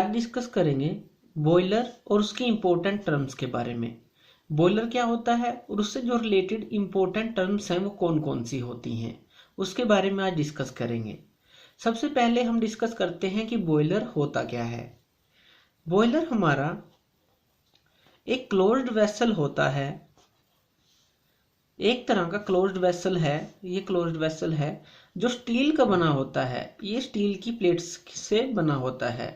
आज डिस्कस करेंगे बॉयलर और उसकी इंपॉर्टेंट टर्म्स के बारे में। बॉयलर क्या होता है और उससे जो रिलेटेड इंपॉर्टेंट टर्म्स हैं वो कौन कौन सी होती हैं, उसके बारे में आज डिस्कस करेंगे। सबसे पहले हम डिस्कस करते हैं कि बॉयलर होता क्या है। बॉयलर हमारा एक क्लोज्ड वेसल होता है, एक तरह का क्लोज्ड वेसल है। ये क्लोज्ड वेसल है जो स्टील का बना होता है, ये स्टील की प्लेट्स से बना होता है।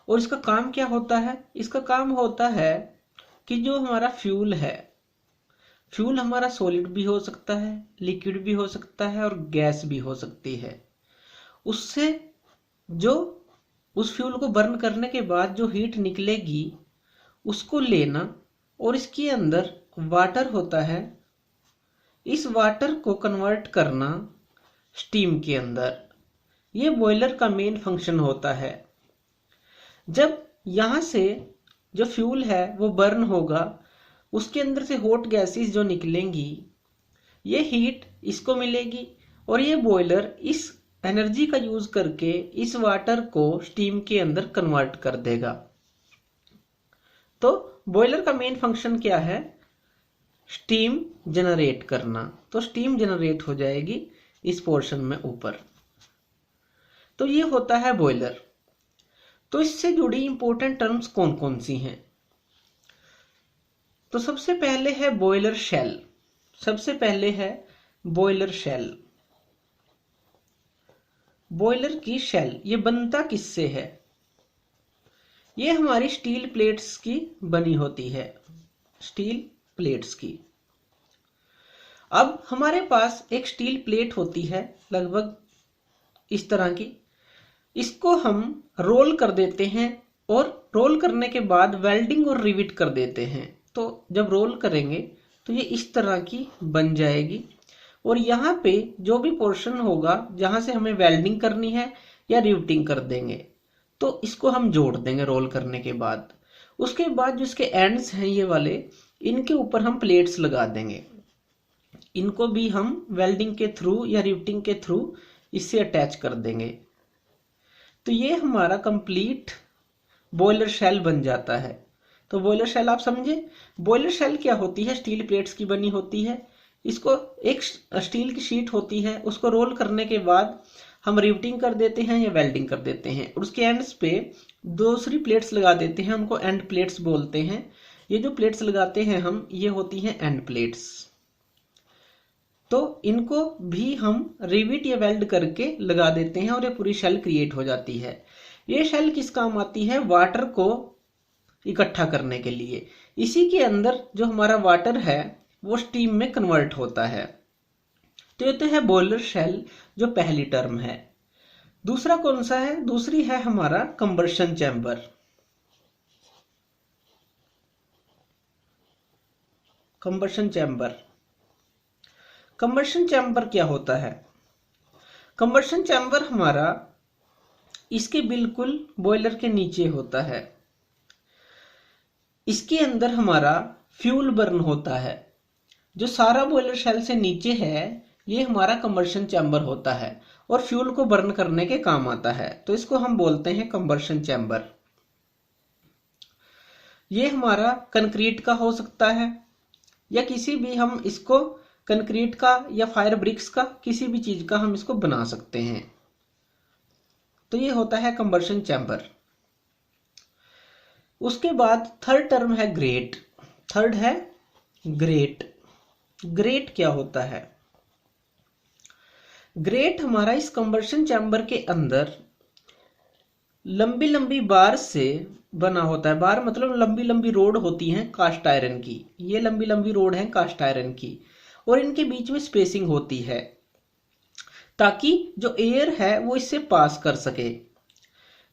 और इसका काम क्या होता है? इसका काम होता है कि जो हमारा फ्यूल है, फ्यूल हमारा सॉलिड भी हो सकता है, लिक्विड भी हो सकता है और गैस भी हो सकती है। उससे जो उस फ्यूल को बर्न करने के बाद जो हीट निकलेगी उसको लेना, और इसके अंदर वाटर होता है, इस वाटर को कन्वर्ट करना स्टीम के अंदर। ये बॉयलर का मेन फंक्शन होता है। जब यहाँ से जो फ्यूल है वो बर्न होगा, उसके अंदर से हॉट गैसेस जो निकलेंगी, ये हीट इसको मिलेगी और ये बॉयलर इस एनर्जी का यूज करके इस वाटर को स्टीम के अंदर कन्वर्ट कर देगा। तो बॉयलर का मेन फंक्शन क्या है? स्टीम जनरेट करना। तो स्टीम जनरेट हो जाएगी इस पोर्शन में ऊपर। तो ये होता है बॉयलर। तो इससे जुड़ी इंपॉर्टेंट टर्म्स कौन कौन सी हैं? तो सबसे पहले है बॉयलर शेल। सबसे पहले है बॉयलर शेल। बॉयलर की शेल ये बनता किससे है? ये हमारी स्टील प्लेट्स की बनी होती है, स्टील प्लेट्स की। अब हमारे पास एक स्टील प्लेट होती है लगभग इस तरह की। इसको हम रोल कर देते हैं और रोल करने के बाद वेल्डिंग और रिविट कर देते हैं। तो जब रोल करेंगे तो ये इस तरह की बन जाएगी, और यहाँ पे जो भी पोर्शन होगा जहां से हमें वेल्डिंग करनी है या रिविटिंग कर देंगे, तो इसको हम जोड़ देंगे रोल करने के बाद। उसके बाद जो इसके एंड्स हैं ये वाले, इनके ऊपर हम प्लेट्स लगा देंगे। इनको भी हम वेल्डिंग के थ्रू या रिविटिंग के थ्रू इससे अटैच कर देंगे। तो ये हमारा कंप्लीट बॉयलर शेल बन जाता है। तो बॉयलर शेल आप समझे। बॉयलर शेल क्या होती है? स्टील प्लेट्स की बनी होती है। इसको एक स्टील की शीट होती है, उसको रोल करने के बाद हम रिविटिंग कर देते हैं या वेल्डिंग कर देते हैं, और उसके एंड्स पे दूसरी प्लेट्स लगा देते हैं, उनको एंड प्लेट्स बोलते हैं। ये जो प्लेट्स लगाते हैं हम, ये होती हैं एंड प्लेट्स। तो इनको भी हम रिविट या वेल्ड करके लगा देते हैं और ये पूरी शेल क्रिएट हो जाती है। ये शेल किस काम आती है? वाटर को इकट्ठा करने के लिए। इसी के अंदर जो हमारा वाटर है वो स्टीम में कन्वर्ट होता है। तो ये तो है बॉयलर शेल, जो पहली टर्म है। दूसरा कौन सा है? दूसरी है हमारा combustion chamber. Combustion chamber. Combustion chamber क्या होता है? कंबर्शन चैम्बर हमारा इसके बिल्कुल बॉयलर के नीचे होता है। इसके अंदर हमारा फ्यूल बर्न होता है। जो सारा बॉयलर शेल से नीचे है ये हमारा कंबर्शन चैम्बर होता है और फ्यूल को बर्न करने के काम आता है। तो इसको हम बोलते हैं कंबर्शन चैम्बर। ये हमारा कंक्रीट का हो सकता है, या किसी भी हम इसको कंक्रीट का या फायर ब्रिक्स का, किसी भी चीज का हम इसको बना सकते हैं। तो ये होता है कंबर्शन चैम्बर। उसके बाद थर्ड टर्म है ग्रेट। थर्ड है ग्रेट। ग्रेट क्या होता है? ग्रेट हमारा इस कंबर्शन चैम्बर के अंदर लंबी लंबी बार से बना होता है। बार मतलब लंबी लंबी रोड होती हैं कास्ट आयरन की। ये लंबी लंबी रोड है कास्ट आयरन की, और इनके बीच में स्पेसिंग होती है ताकि जो एयर है वो इससे पास कर सके।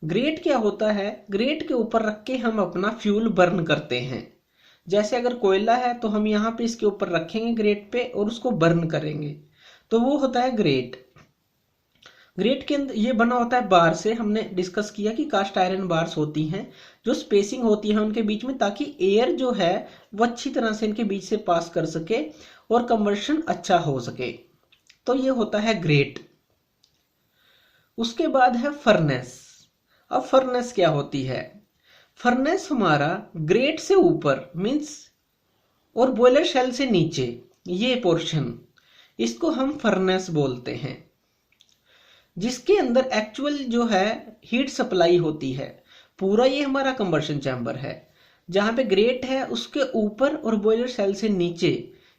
ग्रेट क्या होता है? ग्रेट के ऊपर रख के हम अपना फ्यूल बर्न करते हैं। जैसे अगर कोयला है तो हम यहाँ पे इसके ऊपर रखेंगे ग्रेट पे और उसको बर्न करेंगे, तो वो होता है ग्रेट। ग्रेट के अंदर ये बना होता है बार से। हमने डिस्कस किया कि कास्ट आयरन बार्स होती हैं जो स्पेसिंग होती है उनके बीच में, ताकि एयर जो है वो अच्छी तरह से इनके बीच से पास कर सके और कन्वर्शन अच्छा हो सके। तो ये होता है ग्रेट। उसके बाद है फर्नेस। अब फर्नेस क्या होती है? फर्नेस हमारा ग्रेट से ऊपर मीन्स और बॉयलर शेल से नीचे ये पोर्शन, इसको हम फर्नेस बोलते हैं, जिसके अंदर एक्चुअल जो है हीट सप्लाई होती है। पूरा ये हमारा कंबशन चैम्बर है, जहां पे ग्रेट है उसके ऊपर और बॉयलर शेल से नीचे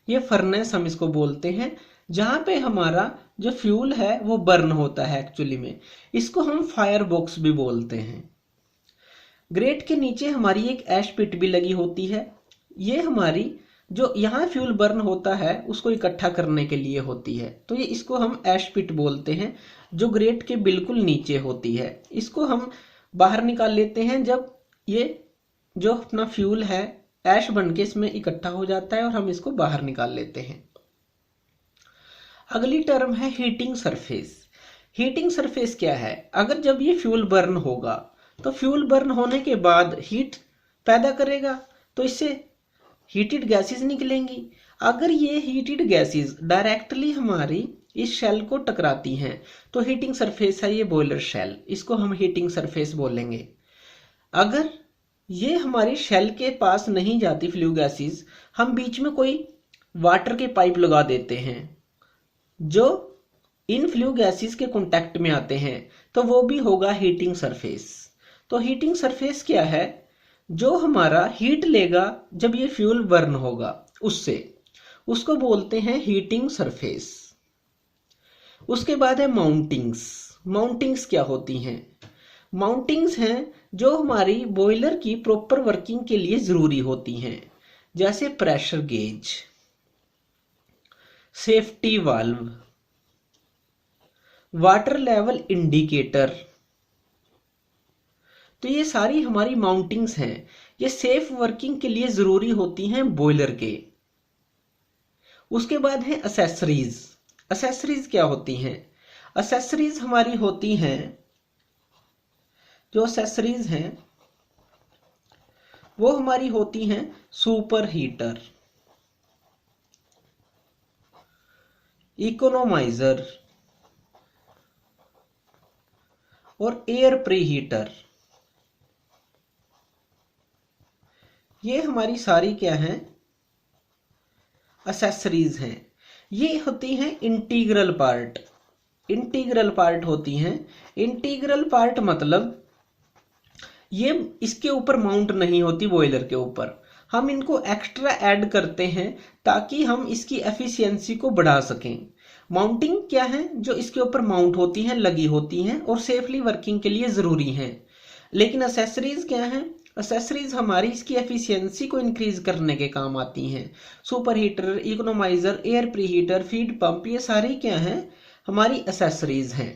ये फर्नेस हम इसको बोलते हैं, जहां पे हमारा जो फ्यूल है वो बर्न होता है। एक्चुअली में इसको हम फायर बॉक्स भी बोलते हैं। ग्रेट के नीचे हमारी एक ऐश पिट भी लगी होती है। ये हमारी जो यहाँ फ्यूल बर्न होता है उसको इकट्ठा करने के लिए होती है, तो ये इसको हम ऐश पिट बोलते हैं, जो ग्रेट के बिल्कुल नीचे होती है। इसको हम बाहर निकाल लेते हैं जब ये जो अपना फ्यूल है ऐश बन के इसमें इकट्ठा हो जाता है, और हम इसको बाहर निकाल लेते हैं। अगली टर्म है हीटिंग सरफेस। हीटिंग सरफेस क्या है? अगर जब ये फ्यूल बर्न होगा तो फ्यूल बर्न होने के बाद हीट पैदा करेगा, तो इससे हीटेड गैसेस निकलेंगी। अगर ये हीटेड गैसेस डायरेक्टली हमारी इस शेल को टकराती हैं तो हीटिंग सरफेस है ये बॉयलर शेल, इसको हम हीटिंग सरफेस बोलेंगे। अगर ये हमारी शेल के पास नहीं जाती फ्लू गैसेस, हम बीच में कोई वाटर के पाइप लगा देते हैं जो इन फ्लू गैसेस के कांटेक्ट में आते हैं, तो वो भी होगा हीटिंग सरफेस। तो हीटिंग सरफेस क्या है? जो हमारा हीट लेगा जब ये फ्यूल बर्न होगा उससे, उसको बोलते हैं हीटिंग सरफेस। उसके बाद है माउंटिंग्स। माउंटिंग्स क्या होती हैं? माउंटिंग्स हैं जो हमारी बॉयलर की प्रॉपर वर्किंग के लिए जरूरी होती हैं, जैसे pressure gauge, safety valve, water level indicator. तो ये सारी हमारी माउंटिंग्स हैं, ये सेफ वर्किंग के लिए जरूरी होती हैं बॉयलर के। उसके बाद है एसेसरीज। एसेसरीज क्या होती हैं? एसेसरीज हमारी होती हैं, जो एसेसरीज हैं वो हमारी होती हैं सुपर हीटर, इकोनोमाइजर और एयर प्री हीटर। ये हमारी सारी क्या हैं? एसेसरीज हैं। ये होती हैं इंटीग्रल पार्ट। इंटीग्रल पार्ट होती हैं। इंटीग्रल पार्ट मतलब ये इसके ऊपर माउंट नहीं होती बॉयलर के ऊपर, हम इनको एक्स्ट्रा ऐड करते हैं ताकि हम इसकी एफिशिएंसी को बढ़ा सकें। माउंटिंग क्या है? जो इसके ऊपर माउंट होती हैं, लगी होती हैं और सेफली वर्किंग के लिए जरूरी हैं। लेकिन एसेसरीज क्या है? एसेसरीज हमारी इसकी एफिशिएंसी को इंक्रीज करने के काम आती हैं। Super heater, economiser, air pre heater, feed pump, ये सारी क्या हैं? हमारी एसेसरीज हैं।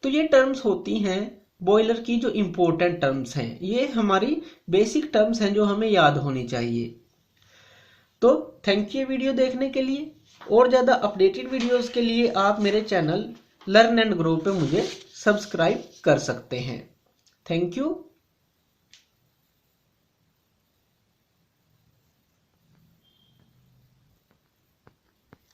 तो ये टर्म्स होती हैं बॉयलर की जो इंपॉर्टेंट टर्म्स हैं, ये हमारी बेसिक टर्म्स हैं जो हमें याद होनी चाहिए। तो थैंक यू वीडियो देखने के लिए। और ज़्यादा अपडेटेड वीडियोस के लिए आप मेरे चैनल लर्न एंड ग्रो पे मुझे सब्सक्राइब कर सकते हैं। Thank you.